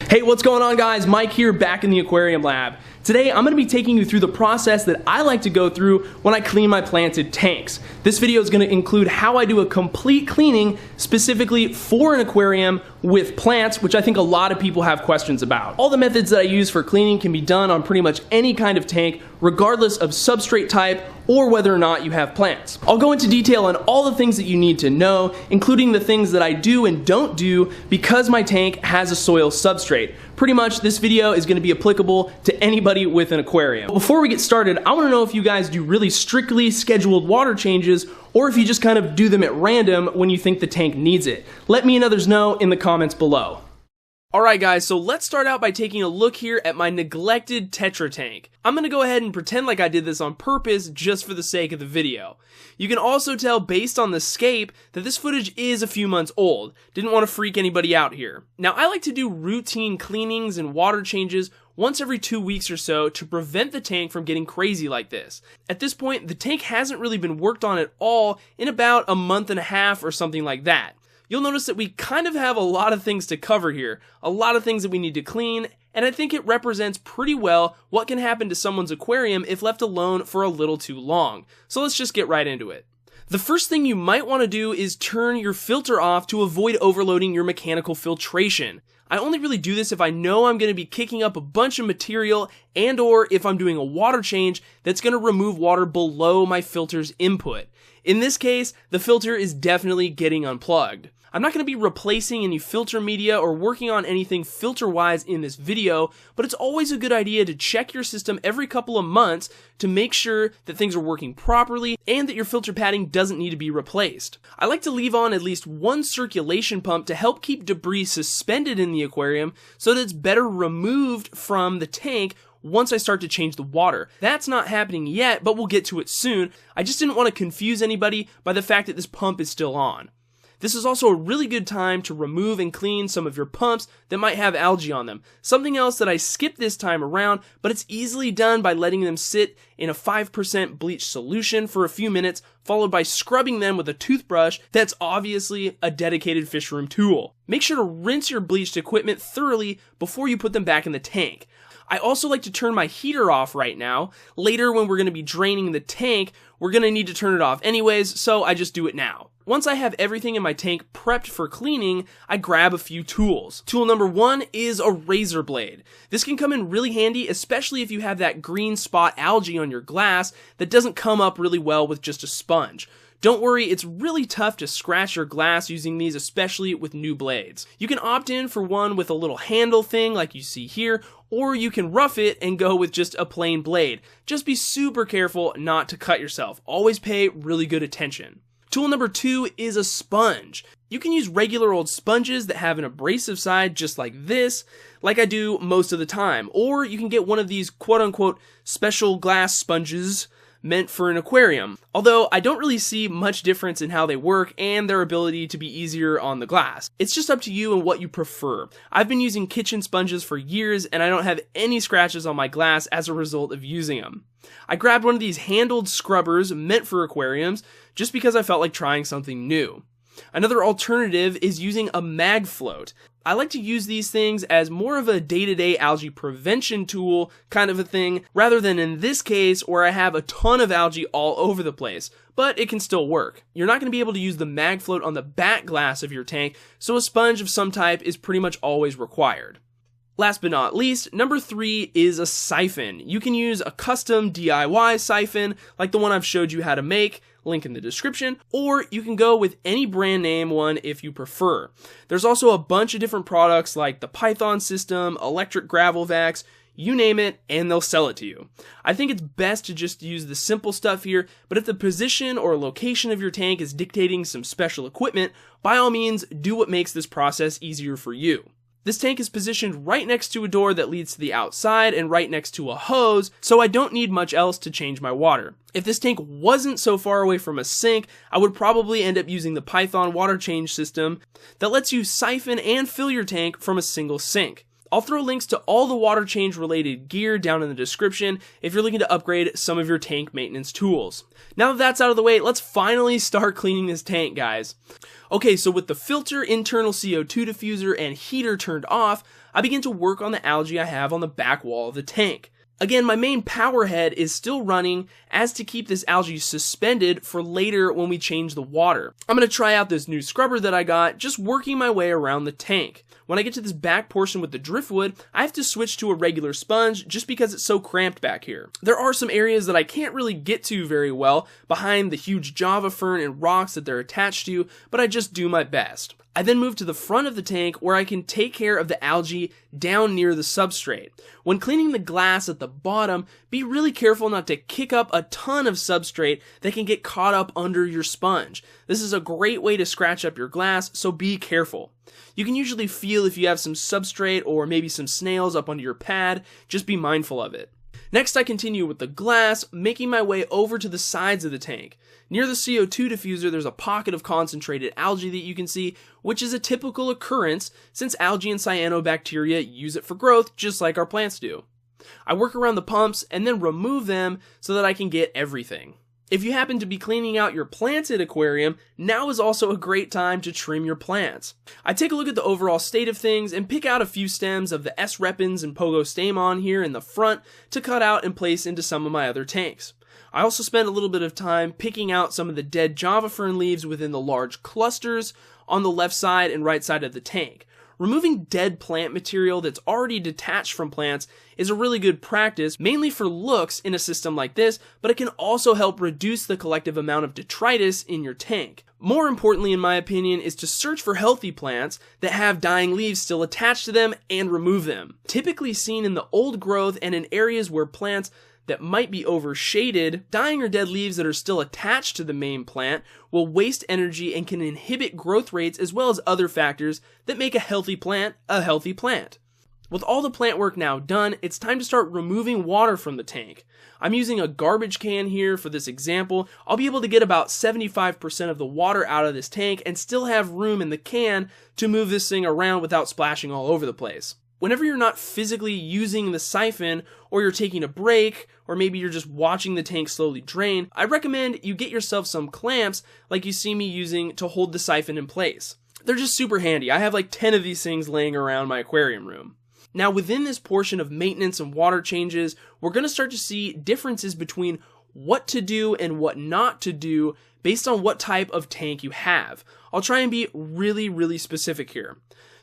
Hey, what's going on guys? Mike here, back in the aquarium lab. Today I'm going to be taking you through the process that I like to go through when I clean my planted tanks. This video is going to include how I do a complete cleaning specifically for an aquarium with plants, which I think a lot of people have questions about. All the methods that I use for cleaning can be done on pretty much any kind of tank, regardless of substrate type or whether or not you have plants. I'll go into detail on all the things that you need to know, including the things that I do and don't do because my tank has a soil substrate. Pretty much this video is going to be applicable to anybody with an aquarium. Before we get started, I want to know if you guys do really strictly scheduled water changes or if you just kind of do them at random when you think the tank needs it. Let me and others know in the comments below. Alright guys, so let's start out by taking a look here at my neglected Tetra tank. I'm going to go ahead and pretend like I did this on purpose just for the sake of the video. You can also tell based on the scape that this footage is a few months old. Didn't want to freak anybody out here. Now I like to do routine cleanings and water changes once every 2 weeks or so to prevent the tank from getting crazy like this. At this point, the tank hasn't really been worked on at all in about a month and a half or something like that. You'll notice that we kind of have a lot of things to cover here, a lot of things that we need to clean, and I think it represents pretty well what can happen to someone's aquarium if left alone for a little too long. So let's just get right into it. The first thing you might want to do is turn your filter off to avoid overloading your mechanical filtration. I only really do this if I know I'm going to be kicking up a bunch of material and or if I'm doing a water change that's going to remove water below my filter's input. In this case, the filter is definitely getting unplugged. I'm not going to be replacing any filter media or working on anything filter-wise in this video, but it's always a good idea to check your system every couple of months to make sure that things are working properly and that your filter padding doesn't need to be replaced. I like to leave on at least one circulation pump to help keep debris suspended in the aquarium so that it's better removed from the tank once I start to change the water. That's not happening yet, but we'll get to it soon. I just didn't want to confuse anybody by the fact that this pump is still on. This is also a really good time to remove and clean some of your pumps that might have algae on them. Something else that I skipped this time around, but it's easily done by letting them sit in a 5% bleach solution for a few minutes, followed by scrubbing them with a toothbrush that's obviously a dedicated fish room tool. Make sure to rinse your bleached equipment thoroughly before you put them back in the tank. I also like to turn my heater off right now. Later when we're going to be draining the tank, we're going to need to turn it off anyways, so I just do it now. Once I have everything in my tank prepped for cleaning, I grab a few tools. Tool number one is a razor blade. This can come in really handy, especially if you have that green spot algae on your glass that doesn't come up really well with just a sponge. Don't worry, it's really tough to scratch your glass using these, especially with new blades. You can opt in for one with a little handle thing like you see here, or you can rough it and go with just a plain blade. Just be super careful not to cut yourself. Always pay really good attention. Tool number two is a sponge. You can use regular old sponges that have an abrasive side just like this, like I do most of the time, or you can get one of these quote-unquote special glass sponges meant for an aquarium, although I don't really see much difference in how they work and their ability to be easier on the glass. It's just up to you and what you prefer. I've been using kitchen sponges for years and I don't have any scratches on my glass as a result of using them. I grabbed one of these handled scrubbers meant for aquariums just because I felt like trying something new. Another alternative is using a mag float. I like to use these things as more of a day-to-day algae prevention tool kind of a thing, rather than in this case where I have a ton of algae all over the place, but it can still work. You're not going to be able to use the mag float on the back glass of your tank, so a sponge of some type is pretty much always required. Last but not least, number three is a siphon. You can use a custom DIY siphon like the one I've showed you how to make, link in the description, or you can go with any brand name one if you prefer. There's also a bunch of different products like the Python system, electric gravel vacs, you name it, and they'll sell it to you. I think it's best to just use the simple stuff here, but if the position or location of your tank is dictating some special equipment, by all means, do what makes this process easier for you. This tank is positioned right next to a door that leads to the outside and right next to a hose, so I don't need much else to change my water. If this tank wasn't so far away from a sink, I would probably end up using the Python water change system that lets you siphon and fill your tank from a single sink. I'll throw links to all the water change related gear down in the description if you're looking to upgrade some of your tank maintenance tools. Now that that's out of the way, let's finally start cleaning this tank, guys. Okay, so with the filter, internal CO2 diffuser, and heater turned off, I begin to work on the algae I have on the back wall of the tank. Again, my main power head is still running as to keep this algae suspended for later when we change the water. I'm going to try out this new scrubber that I got, just working my way around the tank. When I get to this back portion with the driftwood, I have to switch to a regular sponge just because it's so cramped back here. There are some areas that I can't really get to very well behind the huge java fern and rocks that they're attached to, but I just do my best. I then move to the front of the tank where I can take care of the algae down near the substrate. When cleaning the glass at the bottom, be really careful not to kick up a ton of substrate that can get caught up under your sponge. This is a great way to scratch up your glass, so be careful. You can usually feel if you have some substrate or maybe some snails up under your pad, just be mindful of it. Next, I continue with the glass, making my way over to the sides of the tank. Near the CO2 diffuser, there's a pocket of concentrated algae that you can see, which is a typical occurrence since algae and cyanobacteria use it for growth just like our plants do. I work around the pumps and then remove them so that I can get everything. If you happen to be cleaning out your planted aquarium, now is also a great time to trim your plants. I take a look at the overall state of things and pick out a few stems of the S. repens and Pogostemon here in the front to cut out and place into some of my other tanks. I also spend a little bit of time picking out some of the dead java fern leaves within the large clusters on the left side and right side of the tank. Removing dead plant material that's already detached from plants is a really good practice, mainly for looks in a system like this, but it can also help reduce the collective amount of detritus in your tank. More importantly, in my opinion, is to search for healthy plants that have dying leaves still attached to them and remove them. Typically seen in the old growth and in areas where plants that might be overshaded, dying or dead leaves that are still attached to the main plant will waste energy and can inhibit growth rates as well as other factors that make a healthy plant a healthy plant. With all the plant work now done, it's time to start removing water from the tank. I'm using a garbage can here for this example. I'll be able to get about 75% of the water out of this tank and still have room in the can to move this thing around without splashing all over the place. Whenever you're not physically using the siphon, or you're taking a break, or maybe you're just watching the tank slowly drain, I recommend you get yourself some clamps like you see me using to hold the siphon in place. They're just super handy. I have like 10 of these things laying around my aquarium room. Now within this portion of maintenance and water changes, we're going to start to see differences between what to do and what not to do based on what type of tank you have. I'll try and be really specific here.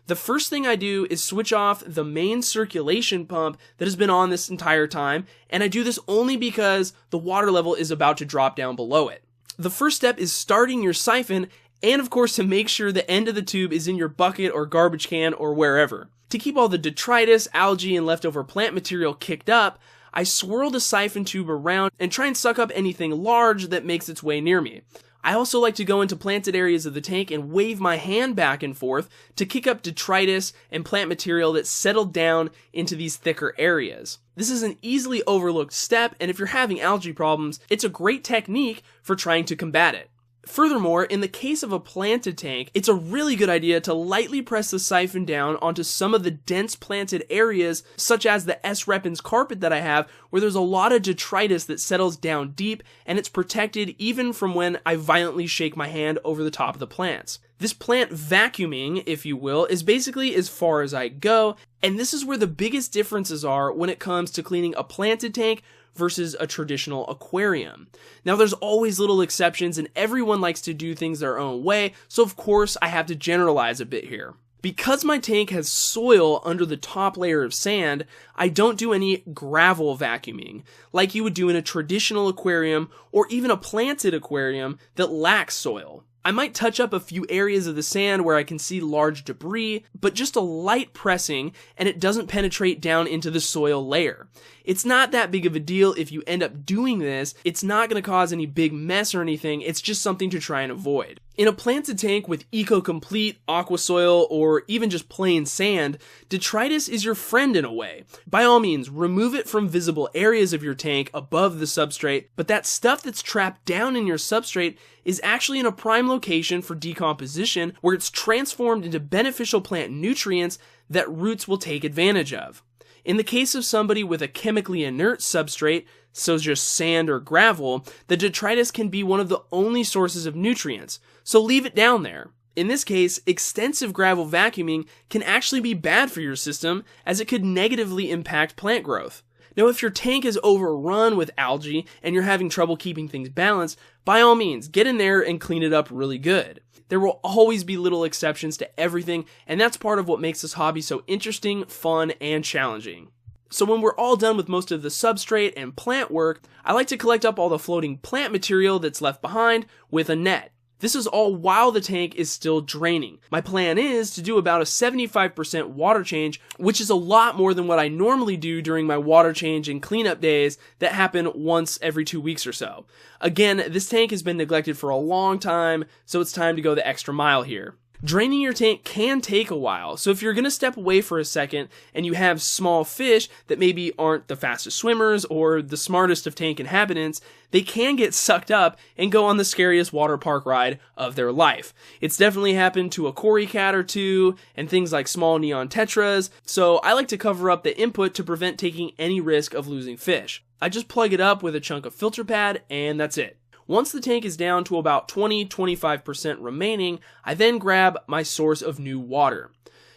The first thing I do is switch off the main circulation pump that has been on this entire time, and I do this only because the water level is about to drop down below it. The first step is starting your siphon, and of course to make sure the end of the tube is in your bucket or garbage can or wherever. To keep all the detritus, algae, and leftover plant material kicked up, I swirl the siphon tube around and try and suck up anything large that makes its way near me. I also like to go into planted areas of the tank and wave my hand back and forth to kick up detritus and plant material that's settled down into these thicker areas. This is an easily overlooked step, and if you're having algae problems, it's a great technique for trying to combat it. Furthermore, in the case of a planted tank, it's a really good idea to lightly press the siphon down onto some of the dense planted areas, such as the S. repens carpet that I have, where there's a lot of detritus that settles down deep, and it's protected even from when I violently shake my hand over the top of the plants. This plant vacuuming, if you will, is basically as far as I go, and this is where the biggest differences are when it comes to cleaning a planted tank versus a traditional aquarium. Now there's always little exceptions and everyone likes to do things their own way, so of course I have to generalize a bit here. Because my tank has soil under the top layer of sand, I don't do any gravel vacuuming, like you would do in a traditional aquarium or even a planted aquarium that lacks soil. I might touch up a few areas of the sand where I can see large debris, but just a light pressing and it doesn't penetrate down into the soil layer. It's not that big of a deal if you end up doing this. It's not going to cause any big mess or anything. It's just something to try and avoid. In a planted tank with Eco-Complete, aqua soil, or even just plain sand, detritus is your friend in a way. By all means, remove it from visible areas of your tank above the substrate, but that stuff that's trapped down in your substrate is actually in a prime location for decomposition where it's transformed into beneficial plant nutrients that roots will take advantage of. In the case of somebody with a chemically inert substrate, so just sand or gravel, the detritus can be one of the only sources of nutrients, so leave it down there. In this case, extensive gravel vacuuming can actually be bad for your system as it could negatively impact plant growth. Now, if your tank is overrun with algae and you're having trouble keeping things balanced, by all means, get in there and clean it up really good. There will always be little exceptions to everything, and that's part of what makes this hobby so interesting, fun, and challenging. So when we're all done with most of the substrate and plant work, I like to collect up all the floating plant material that's left behind with a net. This is all while the tank is still draining. My plan is to do about a 75% water change, which is a lot more than what I normally do during my water change and cleanup days that happen once every 2 weeks or so. Again, this tank has been neglected for a long time, so it's time to go the extra mile here. Draining your tank can take a while, so if you're going to step away for a second and you have small fish that maybe aren't the fastest swimmers or the smartest of tank inhabitants, they can get sucked up and go on the scariest water park ride of their life. It's definitely happened to a cory cat or two and things like small neon tetras, so I like to cover up the input to prevent taking any risk of losing fish. I just plug it up with a chunk of filter pad and that's it. Once the tank is down to about 20-25% remaining, I then grab my source of new water.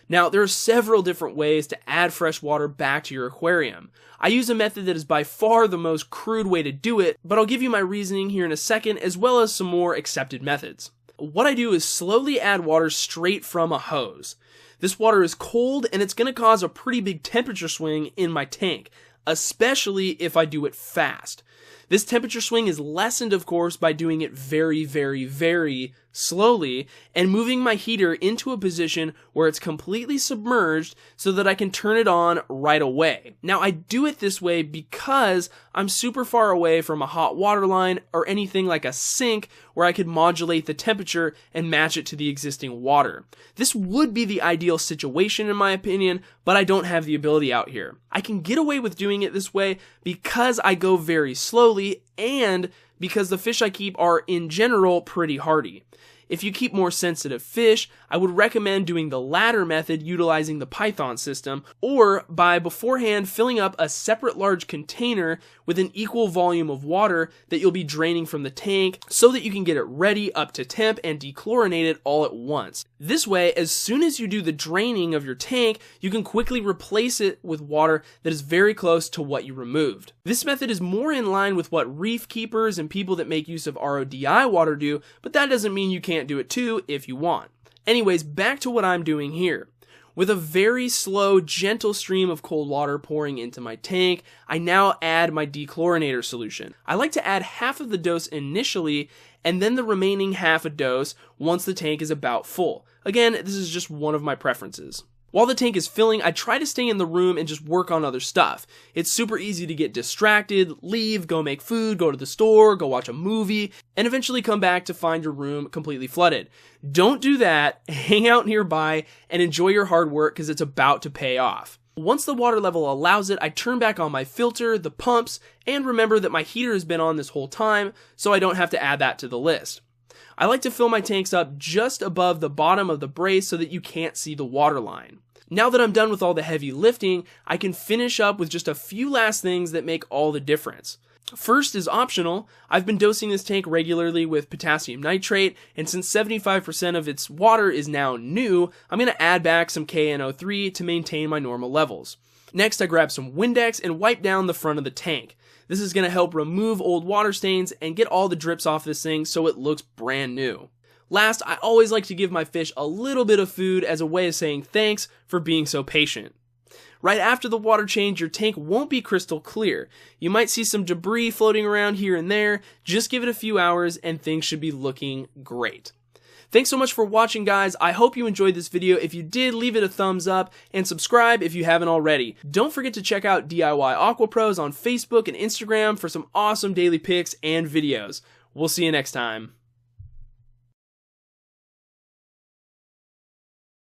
Now, there are several different ways to add fresh water back to your aquarium. I use a method that is by far the most crude way to do it, but I'll give you my reasoning here in a second, as well as some more accepted methods. What I do is slowly add water straight from a hose. This water is cold, and it's going to cause a pretty big temperature swing in my tank, especially if I do it fast. This temperature swing is lessened, of course, by doing it very, very, very slowly and moving my heater into a position where it's completely submerged so that I can turn it on right away. Now, I do it this way because I'm super far away from a hot water line or anything like a sink where I could modulate the temperature and match it to the existing water. This would be the ideal situation in my opinion, but I don't have the ability out here. I can get away with doing it this way because I go very slowly and because the fish I keep are, in general, pretty hardy. If you keep more sensitive fish, I would recommend doing the latter method utilizing the Python system, or by beforehand filling up a separate large container with an equal volume of water that you'll be draining from the tank so that you can get it ready up to temp and dechlorinate it all at once. This way, as soon as you do the draining of your tank, you can quickly replace it with water that is very close to what you removed. This method is more in line with what reef keepers and people that make use of RODI water do, but that doesn't mean you can't do it too if you want. Anyways, back to what I'm doing here. With a very slow, gentle stream of cold water pouring into my tank, I now add my dechlorinator solution. I like to add half of the dose initially, and then the remaining half a dose once the tank is about full. Again, this is just one of my preferences. While the tank is filling, I try to stay in the room and just work on other stuff. It's super easy to get distracted, leave, go make food, go to the store, go watch a movie, and eventually come back to find your room completely flooded. Don't do that, hang out nearby, and enjoy your hard work because it's about to pay off. Once the water level allows it, I turn back on my filter, the pumps, and remember that my heater has been on this whole time, so I don't have to add that to the list. I like to fill my tanks up just above the bottom of the brace so that you can't see the water line. Now that I'm done with all the heavy lifting, I can finish up with just a few last things that make all the difference. First is optional. I've been dosing this tank regularly with potassium nitrate, and since 75% of its water is now new, I'm going to add back some KNO3 to maintain my normal levels. Next, I grab some Windex and wipe down the front of the tank. This is going to help remove old water stains and get all the drips off this thing so it looks brand new. Last, I always like to give my fish a little bit of food as a way of saying thanks for being so patient. Right after the water change, your tank won't be crystal clear. You might see some debris floating around here and there. Just give it a few hours and things should be looking great. Thanks so much for watching, guys. I hope you enjoyed this video. If you did, leave it a thumbs up and subscribe if you haven't already. Don't forget to check out DIY Aqua Pros on Facebook and Instagram for some awesome daily pics and videos. We'll see you next time.